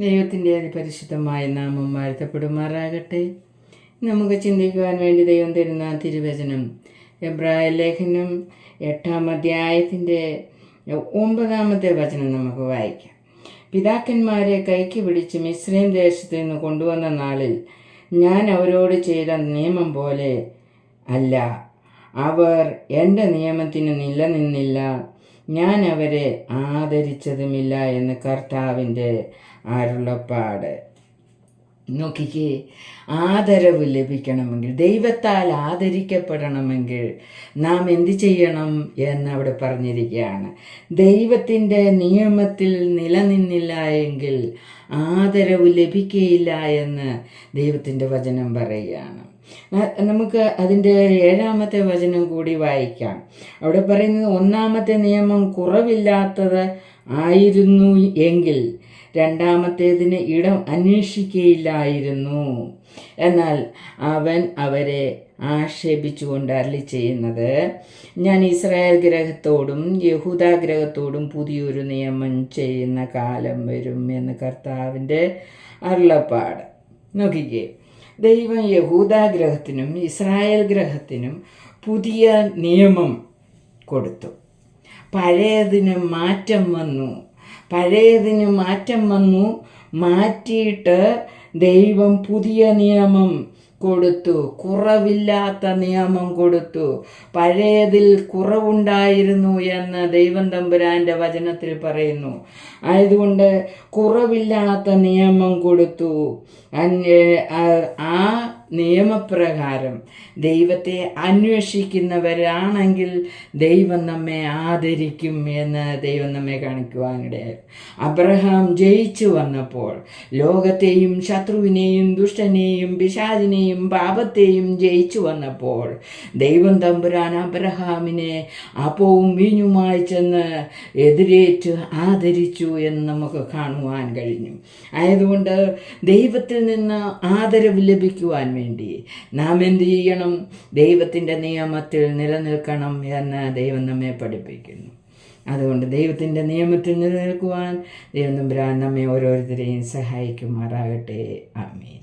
ദൈവത്തിൻ്റെ അതിപരിശുദ്ധമായ നാമം വാഴ്ത്തപ്പെടുമാറാകട്ടെ. നമുക്ക് ചിന്തിക്കുവാൻ വേണ്ടി ദൈവം തരുന്ന തിരുവചനം എബ്രായ ലേഖനം 8-ാം അധ്യായത്തിൻ്റെ 9-ാമത്തെ വചനം നമുക്ക് വായിക്കാം. പിതാക്കന്മാരെ കൈക്ക് പിടിച്ച് മിസ്രൈം ദേശത്ത് നിന്ന് കൊണ്ടുവന്ന നാളിൽ ഞാൻ അവരോട് ചെയ്ത നിയമം പോലെ അല്ല. അവർ എൻ്റെ നിയമത്തിന് നിലനിന്നില്ല, ഞാൻ അവരെ ആദരിച്ചതുമില്ല എന്ന് കർത്താവിൻ്റെ അരുളപ്പാട്. നോക്കിക്കേ, ആദരവ് ലഭിക്കണമെങ്കിൽ, ദൈവത്താൽ ആദരിക്കപ്പെടണമെങ്കിൽ നാം എന്ത് ചെയ്യണം എന്നവിടെ പറഞ്ഞിരിക്കുകയാണ്. ദൈവത്തിൻ്റെ നിയമത്തിൽ നിലനിന്നില്ല എങ്കിൽ ആദരവ് ലഭിക്കുകയില്ല എന്ന് ദൈവത്തിൻ്റെ വചനം പറയുകയാണ്. നമുക്ക് അതിൻ്റെ 7-ാമത്തെ വചനം കൂടി വായിക്കാം. അവിടെ പറയുന്നത്, 1-ാമത്തെ നിയമം കുറവില്ലാത്തത് ആയിരുന്നു എങ്കിൽ 2-ാമത്തേതിന് ഇടം അന്വേഷിക്കുകയില്ലായിരുന്നു. എന്നാൽ അവൻ അവരെ ആക്ഷേപിച്ചുകൊണ്ട് അരുളി ചെയ്യുന്നത്, ഞാൻ ഇസ്രായേൽ ഗ്രഹത്തോടും യഹൂദാ ഗ്രഹത്തോടും പുതിയൊരു നിയമം ചെയ്യുന്ന കാലം വരും എന്ന് കർത്താവിൻ്റെ അരുളപ്പാട്. നോക്കിക്കേ, ദൈവം യഹൂദാ ഗ്രഹത്തിനും ഇസ്രായേൽ ഗ്രഹത്തിനും പുതിയ നിയമം കൊടുത്തു. പഴയതിന് മാറ്റം വന്നു. മാറ്റിയിട്ട് ദൈവം പുതിയ നിയമം കൊടുത്തു, കുറവില്ലാത്ത നിയമം കൊടുത്തു. പഴയതിൽ കുറവുണ്ടായിരുന്നു എന്ന് ദൈവം തമ്പുരാൻ്റെ വചനത്തിൽ പറയുന്നു. ആയതുകൊണ്ട് കുറവില്ലാത്ത നിയമം കൊടുത്തു. ആ നിയമപ്രകാരം ദൈവത്തെ അന്വേഷിക്കുന്നവരാണെങ്കിൽ ദൈവം നമ്മെ ആദരിക്കും എന്ന് ദൈവം നമ്മെ കാണിക്കുവാനിടയായി. അബ്രഹാം ജയിച്ചു വന്നപ്പോൾ, ലോകത്തെയും ശത്രുവിനെയും ദുഷ്ടനെയും പിശാചിനെയും പാപത്തെയും ജയിച്ചു വന്നപ്പോൾ, ദൈവം തമ്പുരാൻ അബ്രഹാമിനെ അപ്പവും വീഞ്ഞുമായി ചെന്ന് എതിരേറ്റ് ആദരിച്ചു എന്ന് നമുക്ക് കാണുവാൻ കഴിഞ്ഞു. ആയതുകൊണ്ട് ദൈവത്തിൽ നിന്ന് ആദരവ് ലഭിക്കുവാൻ വേണ്ടി നാം എന്ത് ചെയ്യണം? ദൈവത്തിൻ്റെ നിയമത്തിൽ നിലനിൽക്കണം എന്ന് ദൈവം നമ്മെ പഠിപ്പിക്കുന്നു. അതുകൊണ്ട് ദൈവത്തിൻ്റെ നിയമത്തിൽ നിലനിൽക്കുവാൻ ദൈവം തമ്പുരാൻ നമ്മെ ഓരോരുത്തരെയും സഹായിക്കുമാറാകട്ടെ. ആമേൻ.